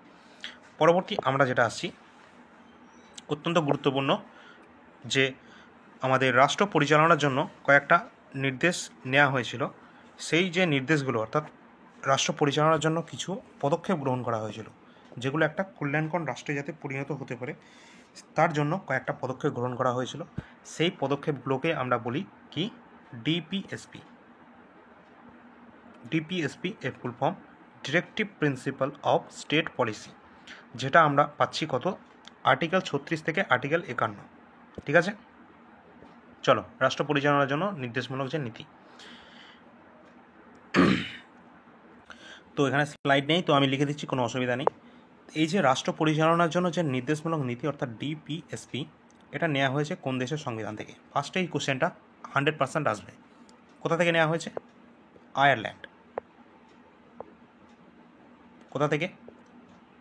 পরবর্তী আমরা যেটা আসছি অত্যন্ত গুরুত্বপূর্ণ, যে আমাদের রাষ্ট্র পরিচালনার জন্য কয়েকটা নির্দেশ নেওয়া হয়েছিল। সেই যে নির্দেশগুলো, অর্থাৎ রাষ্ট্র পরিচালনার জন্য কিছু পদক্ষেপ গ্রহণ করা হয়েছিল, যেগুলো একটা কল্যাণকর রাষ্ট্রে যাতে পরিণত হতে পারে, তার জন্য কয়েকটা পদক্ষেপ গ্রহণ করা হয়েছিল। সেই পদক্ষেপগুলোকে আমরা বলি কি? ডিপিএসপি। ডিপিএসপি এর full form directive principal of state policy, যেটা আমরা পাচ্ছি কত? আর্টিকেল 36 থেকে আর্টিকেল 51। ঠিক আছে, চলো রাষ্ট্র পরিচালনার জন্য নির্দেশমূলক যে নীতি। তো এখানে স্লাইড নেই, তো আমি লিখে দিচ্ছি, কোনো অসুবিধা নেই। এই যে রাষ্ট্র পরিচালনার জন্য যে নির্দেশমূলক নীতি, অর্থাৎ ডিপিএসপি, এটা নেওয়া হয়েছে কোন দেশের সংবিধান থেকে? ফার্স্টে এই কোশ্চেনটা 100% আসবে। কোথা থেকে নেওয়া হয়েছে? আয়ারল্যান্ড। কোথা থেকে?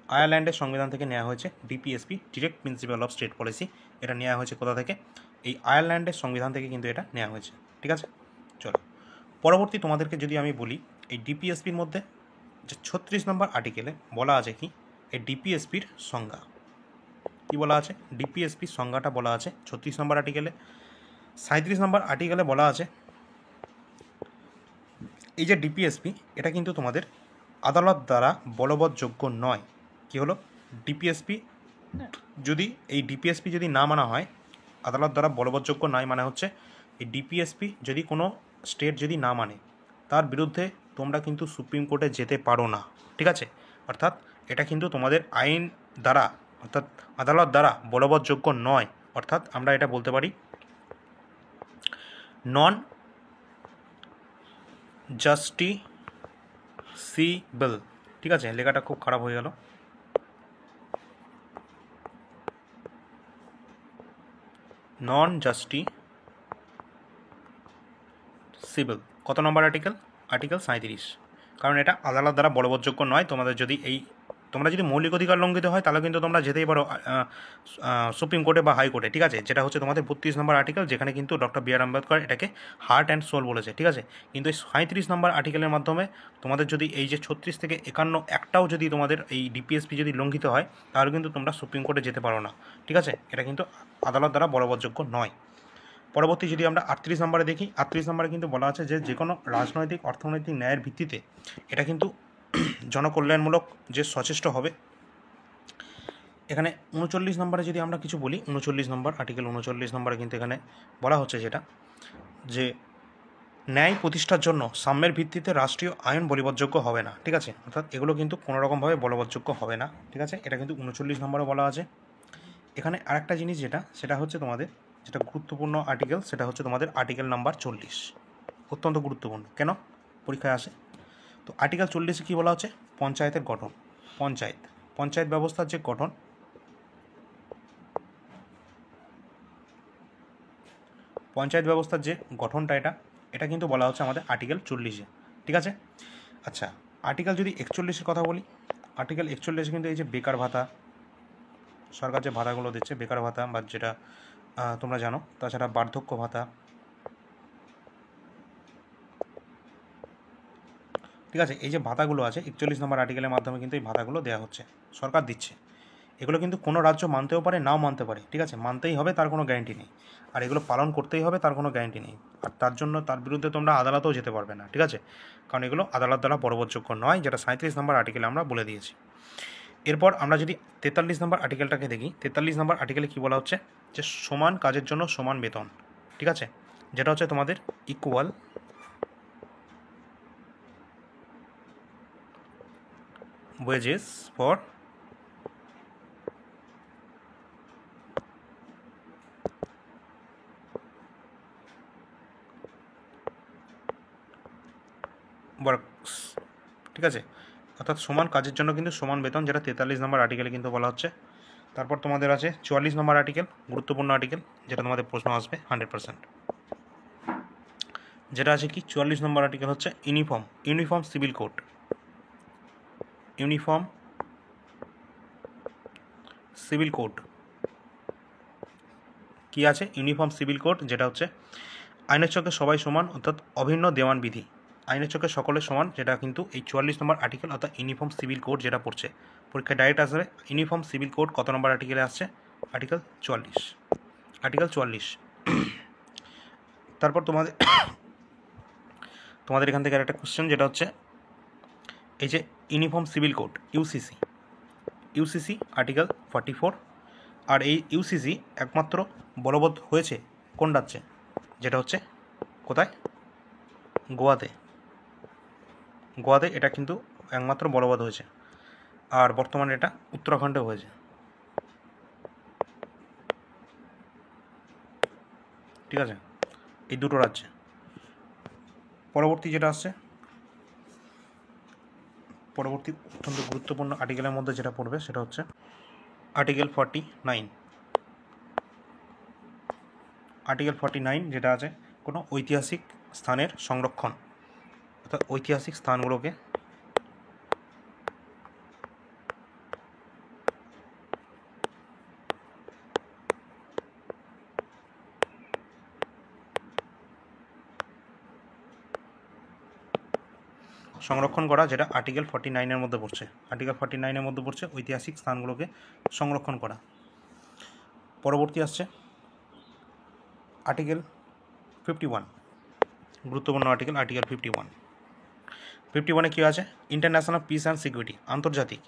আয়ারল্যান্ডের সংবিধান থেকে নেওয়া হয়েছে DPSP, direct principal of state policy. এটা নেওয়া হয়েছে কোথা থেকে? এই আয়ারল্যান্ডের সংবিধান থেকে কিন্তু এটা নেওয়া হয়েছে। ঠিক আছে, চলো পরবর্তী তোমাদেরকে যদি আমি বলি, এই ডিপিএসপির মধ্যে যে 36 নম্বর আর্টিকেলে বলা আছে কি? এই ডিপিএসপির সংজ্ঞা কি বলা আছে? ডিপিএসপির সংজ্ঞাটা বলা আছে 36 নম্বর আর্টিকেলে। 37 নম্বর আর্টিকেলে বলা আছে এই যে ডিপিএসপি, এটা কিন্তু তোমাদের আদালত দ্বারা বলবৎযোগ্য নয়। কি হলো? ডিপিএসপি যদি না মানা হয়, আদালত দ্বারা বলবৎযোগ্য নয়, মানে হচ্ছে এই ডিপিএসপি যদি কোনো স্টেট যদি না মানে, তার বিরুদ্ধে তোমরা কিন্তু সুপ্রিম কোর্টে যেতে পারো না। ঠিক আছে, অর্থাৎ এটা কিন্তু তোমাদের আইন দ্বারা, অর্থাৎ আদালত দ্বারা বলবৎযোগ্য নয়। অর্থাৎ আমরা এটা বলতে পারি নন জাস্টিসিবল। ঠিক আছে, লেখাটা খুব খারাপ হয়ে গেল। নন জাস্টিসিবল। কত নম্বর আর্টিকেল? আর্টিকেল 37। কারণ এটা আদালত দ্বারা বলবৎযোগ্য নয়। তোমরা যদি মৌলিক অধিকার লঙ্ঘিত হয়, তাহলে কিন্তু তোমরা যেতেই পারো সুপ্রিম কোর্টে বা হাইকোর্টে। ঠিক আছে, যেটা হচ্ছে তোমাদের 32 নম্বর আর্টিকেল, যেখানে কিন্তু ডক্টর B.R. আম্বেদকর এটাকে হার্ট অ্যান্ড সোল বলেছে। ঠিক আছে, কিন্তু এই 37 নম্বর আর্টিকেলের মাধ্যমে তোমাদের যদি এই যে 36 থেকে 51 একটাও যদি তোমাদের এই ডিপিএসপি যদি লঙ্ঘিত হয়, তাহলে কিন্তু তোমরা সুপ্রিম কোর্টে যেতে পারো না। ঠিক আছে, এটা কিন্তু আদালত দ্বারা বলবৎযোগ্য নয়। পরবর্তী যদি আমরা 38 নম্বরে দেখি, 38 নম্বরে কিন্তু বলা আছে যে কোনো রাজনৈতিক অর্থনৈতিক ন্যায়ের ভিত্তিতে এটা কিন্তু জনকল্যাণমূলক যে সচেষ্ট হবে, এখানে 39 নম্বরে যদি আমরা কিছু বলি, 39 নম্বর আর্টিকেল 39 নম্বরে কিন্তু এখানে বলা হচ্ছে যেটা যে ন্যায় প্রতিষ্ঠার জন্য সাম্যের ভিত্তিতে রাষ্ট্রীয় আইন বলবৎযোগ্য হবে না, ঠিক আছে, অর্থাৎ এগুলো কিন্তু কোনোরকমভাবে বলবৎযোগ্য হবে না, ঠিক আছে, এটা কিন্তু 39 নম্বরে বলা আছে। এখানে আরেকটা জিনিস যেটা সেটা হচ্ছে তোমাদের যেটা গুরুত্বপূর্ণ আর্টিকেল, সেটা হচ্ছে তোমাদের আর্টিকেল নাম্বার 40, অত্যন্ত গুরুত্বপূর্ণ, কেন পরীক্ষায় আসে। তো আর্টিকেল 40-এ কী বলা হচ্ছে, পঞ্চায়েতের গঠন, পঞ্চায়েত ব্যবস্থার যে গঠন, পঞ্চায়েত ব্যবস্থার যে গঠনটা এটা কিন্তু বলা হচ্ছে আমাদের আর্টিকেল 40-এ, ঠিক আছে। আচ্ছা, আর্টিকেল যদি 41-এর কথা বলি, আর্টিকেল 41 কিন্তু এই যে বেকার ভাতা, সরকার যে ভাতাগুলো দিচ্ছে, বেকার ভাতা বা যেটা তোমরা জানো, তাছাড়া বার্ধক্য ভাতা, ঠিক আছে, এই যে ভাতাগুলো আছে 41 নম্বর আর্টিকেলের মাধ্যমে কিন্তু এই ভাতাগুলো দেওয়া হচ্ছে, সরকার দিচ্ছে। এগুলো কিন্তু কোনো রাজ্য মানতেও পারে, নাও মানতে পারে, ঠিক আছে, মানতেই হবে তার কোনো গ্যারান্টি নেই, আর এগুলো পালন করতেই হবে তার কোনো গ্যারান্টি নেই, আর তার জন্য তার বিরুদ্ধে তোমরা আদালতেও যেতে পারবে না, ঠিক আছে, কারণ এগুলো আদালত দ্বারা বলবৎযোগ্য নয়, যেটা 37 নম্বর আর্টিকেলে আমরা বলে দিয়েছি। এরপর আমরা যদি 43 নম্বর আর্টিকেলটাকে দেখি, 43 নম্বর আর্টিকেলে কী বলা হচ্ছে যে সমান কাজের জন্য সমান বেতন, ঠিক আছে, যেটা হচ্ছে তোমাদের ইকুয়াল ওয়েজেস ফর ওয়ার্কস, ঠিক আছে, অর্থাৎ সমান কাজের জন্য কিন্তু সমান বেতন, যেটা 43 নম্বর আর্টিকেলে কিন্তু বলা হচ্ছে। তারপর তোমাদের আছে 44 নম্বর আর্টিকেল, গুরুত্বপূর্ণ আর্টিকেল, যেটা তোমাদের প্রশ্ন আসবে 100%, যেটা আছে কি 44 নম্বর আর্টিকেল হচ্ছে uniform civil code, uniform civil code কি আছে, ইউনিফর্ম সিভিল কোড, যেটা হচ্ছে আইনের চোখে সবাই সমান, অর্থাৎ অভিন্ন দেওয়ান বিধি, আইনের চোখে সকলে সমান, যেটা কিন্তু এই 44 নম্বর আর্টিকেল, অর্থাৎ ইউনিফর্ম সিভিল কোড যেটা পড়ছে পরীক্ষায় ডাইরেক্ট আসবে। ইউনিফর্ম সিভিল কোড কত নম্বর আর্টিকেলে আসছে, আর্টিকেল 44, আর্টিকেল 44। তারপর তোমাদের এখান থেকে একটা কোশ্চেন, যেটা হচ্ছে এই যে uniform civil code UCC article 44, আর এই ইউসিসি একমাত্র বলবৎ হয়েছে কোন রাজ্যে, যেটা হচ্ছে কোথায়, গোয়াতে এটা কিন্তু একমাত্র বলবৎ হয়েছে, আর বর্তমানে এটা উত্তরাখণ্ডে হয়েছে, ঠিক আছে, এই দুটো রাজ্যে। পরবর্তী যেটা আসছে, পরবর্তী অত্যন্ত গুরুত্বপূর্ণ আর্টিকেলের মধ্যে যেটা পড়বে সেটা হচ্ছে আর্টিকেল 49, আর্টিকেল 49 যেটা আছে কোনো ঐতিহাসিক স্থানের সংরক্ষণ, অর্থাৎ ঐতিহাসিক স্থানগুলোকে সংরক্ষণ করা, যেটা আর্টিকেল 49-এর মধ্যে পড়ছে, আর্টিকেল 49-এর মধ্যে পড়ছে ঐতিহাসিক স্থানগুলোকে সংরক্ষণ করা। পরবর্তী আসছে আর্টিকেল 51, গুরুত্বপূর্ণ আর্টিকেল, আর্টিকেল 51-এ কী আছে, ইন্টারন্যাশনাল পিস অ্যান্ড সিকিউরিটি, আন্তর্জাতিক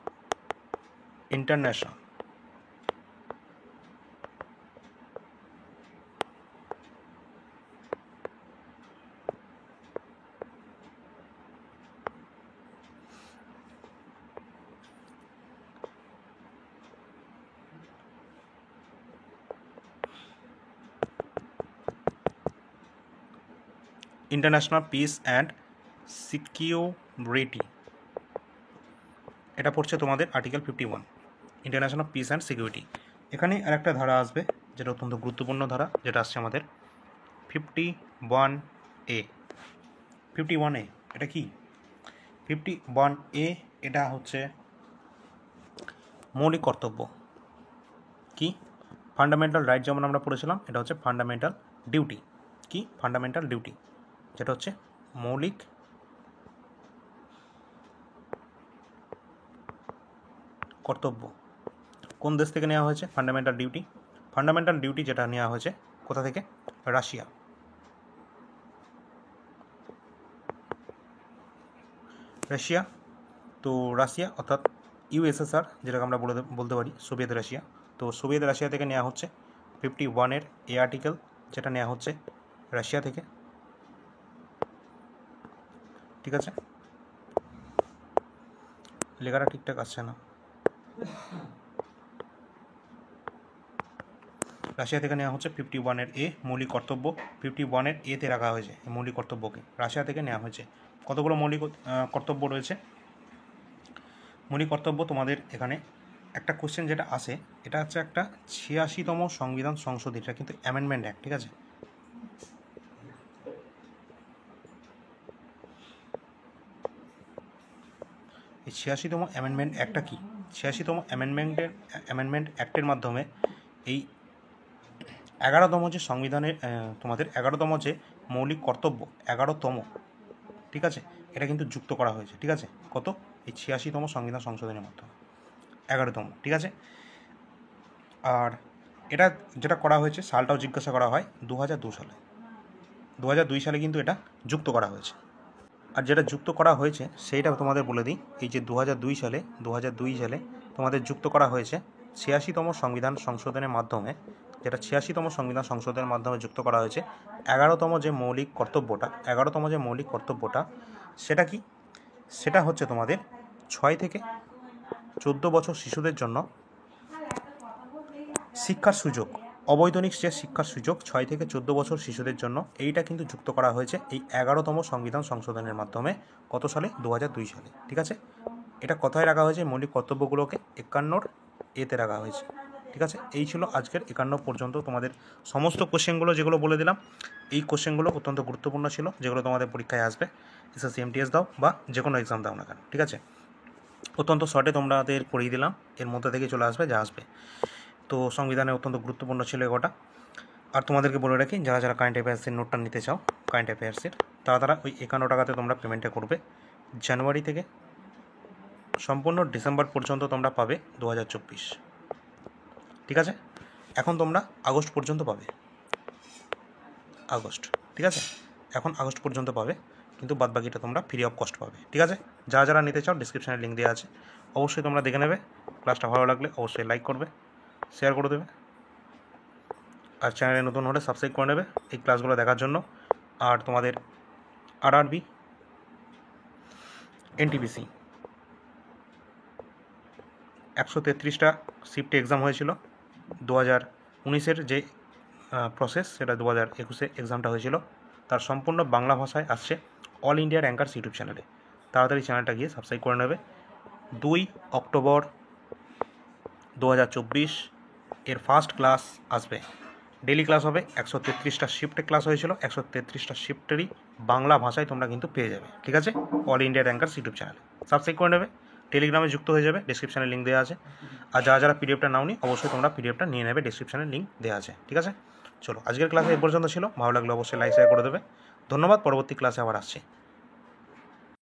ইন্টারন্যাশনাল পিস অ্যান্ড সিকিউরিটি, এটা পড়ছে তোমাদের article 51, international piece and security. এখানে আরেকটা ধারা আসবে, যেটা অত্যন্ত গুরুত্বপূর্ণ ধারা, যেটা আসছে আমাদের 51A, 51A এটা কি, 51A এটা হচ্ছে মৌলিক কর্তব্য, কি ফান্ডামেন্টাল রাইট, যেমন আমরা পড়েছিলাম, এটা হচ্ছে ফান্ডামেন্টাল ডিউটি, কি ফান্ডামেন্টাল ডিউটি, যেটা হচ্ছে মৌলিক কর্তব্য। কোন দেশ থেকে নেওয়া হয়েছে ফান্ডামেন্টাল ডিউটি, যেটা নেওয়া হয়েছে কোথা থেকে, রাশিয়া, তো রাশিয়া অর্থাৎ ইউএসএসআর, যেটাকে আমরা বলতে পারি সোভিয়েত রাশিয়া। তো সোভিয়েত রাশিয়া থেকে নেওয়া হচ্ছে 51 এ আর্টিকেল, যেটা নেওয়া হচ্ছে রাশিয়া থেকে। ঠিক আছে, লেখাটা ঠিকঠাক আসছে না। রাশিয়া থেকে নেওয়া হচ্ছে 51 এ মৌলিক কর্তব্য। 51 এতে রাখা হয়েছে মৌলিক কর্তব্যকে, রাশিয়া থেকে নেওয়া হয়েছে। কতগুলো মৌলিক কর্তব্য রয়েছে? মৌলিক কর্তব্য তোমাদের এখানে একটা কোশ্চেন যেটা আসে, এটা হচ্ছে একটা 86তম সংবিধান সংশোধনী, এটা কিন্তু অ্যামেন্ডমেন্ট অ্যাক্ট। ঠিক আছে, এই 86তম অ্যামেন্ডমেন্ট অ্যাক্টটা কি? 86তম অ্যামেন্ডমেন্ট অ্যাক্টের মাধ্যমে এই 11তম যে সংবিধানের তোমাদের 11তম যে মৌলিক কর্তব্য, 11তম, ঠিক আছে, এটা কিন্তু যুক্ত করা হয়েছে। ঠিক আছে, কত? এই 86তম সংবিধান সংশোধনের মাধ্যমে 11তম। ঠিক আছে, আর এটা যেটা করা হয়েছে সালটাও জিজ্ঞাসা করা হয় 2002 সালে। 2002 সালে কিন্তু এটা যুক্ত করা হয়েছে। আর যেটা যুক্ত করা হয়েছে সেইটা তোমাদের বলে দিই, এই যে 2002 সালে তোমাদের যুক্ত করা হয়েছে 86তম সংবিধান সংশোধনের মাধ্যমে, যেটা 86তম সংবিধান সংশোধনের মাধ্যমে যুক্ত করা হয়েছে 11তম যে মৌলিক কর্তব্যটা, সেটা কি? সেটা হচ্ছে তোমাদের 6 থেকে 14 বছর শিশুদের জন্য শিক্ষার সুযোগ, অবৈতনিক যে শিক্ষার সুযোগ 6 থেকে 14 বছর শিশুদের জন্য, এইটা কিন্তু যুক্ত করা হয়েছে এই 11তম সংবিধান সংশোধনের মাধ্যমে। কত সালে? 2002 সালে। ঠিক আছে, এটা কোথায় রাখা হয়েছে? মৌলিক কর্তব্যগুলোকে 51 এতে রাখা হয়েছে। ঠিক আছে, এই ছিল আজকের 51 পর্যন্ত তোমাদের সমস্ত কোশ্চেনগুলো, যেগুলো বলে দিলাম। এই কোশ্চেনগুলো অত্যন্ত গুরুত্বপূর্ণ ছিল, যেগুলো তোমাদের পরীক্ষায় আসবে, এসএসসি এমটিএস দাও বা যে কোনো এক্সাম দাও না কেন। ঠিক আছে, অত্যন্ত শর্টে তোমাদের পড়িয়ে দিলাম, এর মধ্যে থেকে চলে আসবে যা আসবে। তো সংবিধানে অত্যন্ত গুরুত্বপূর্ণ ছিল এগোটা। আর তোমাদেরকে বলে রাখি, যারা যারা কারেন্ট অ্যাফেয়ার্সের নোটটা নিতে চাও, কারেন্ট অ্যাফেয়ার্সের, তারা ওই 51 টাকাতে তোমরা পেমেন্টটা করবে। জানুয়ারি থেকে সম্পূর্ণ ডিসেম্বর পর্যন্ত তোমরা পাবে 2024। ঠিক আছে, এখন তোমরা আগস্ট পর্যন্ত পাবে, আগস্ট। ঠিক আছে, এখন আগস্ট পর্যন্ত পাবে, কিন্তু বাদবাকিটা তোমরা ফ্রি অফ কস্ট পাবে। ঠিক আছে, যারা যারা নিতে চাও ডিসক্রিপশানে লিঙ্ক দেওয়া আছে, অবশ্যই তোমরা দেখে নেবে। ক্লাসটা ভালো লাগলে অবশ্যই লাইক করবে, শেয়ার করে দেবে, আর চ্যানেলে নতুন হলে সাবস্ক্রাইব করে নেবে এই ক্লাসগুলো দেখার জন্য। আর তোমাদের আরআরবি, এনটিপিসি 133টা শিফটে এক্সাম হয়েছিল। 2019-এর যে প্রসেস, সেটা 2021-এ এক্সামটা হয়েছিল, তার সম্পূর্ণ বাংলা ভাষায় আসছে অল ইন্ডিয়া র্যাঙ্কার্স ইউটিউব চ্যানেলে। তাড়াতাড়ি চ্যানেলটা গিয়ে সাবস্ক্রাইব করে নেবে। 2 অক্টোবর 2024 এর ফার্স্ট ক্লাস আসবে, ডেলি ক্লাস হবে। 133টা শিফটে ক্লাস হয়েছিল, 133টা শিফটেরই বাংলা ভাষায় তোমরা কিন্তু পেয়ে যাবে। ঠিক আছে, অল ইন্ডিয়া র্যাঙ্কার্স ইউটিউব চ্যানেলে সাবস্ক্রাইব করে নেবে, টেলিগ্রামে যুক্ত হয়ে যাবে, ডিসক্রিপশানে লিঙ্ক দেওয়া আছে। আর যারা যারা পিডিএফটা নাওনি, অবশ্যই তোমরা পিডিএফটা নিয়ে নেবে, ডিসক্রিপশানে লিঙ্ক দেওয়া আছে। ঠিক আছে, চলো আজকের ক্লাসে এ পর্যন্ত ছিল। ভালো লাগলে অবশ্যই লাইক শেয়ার করে দেবে। ধন্যবাদ, পরবর্তী ক্লাসে আবার আসছি।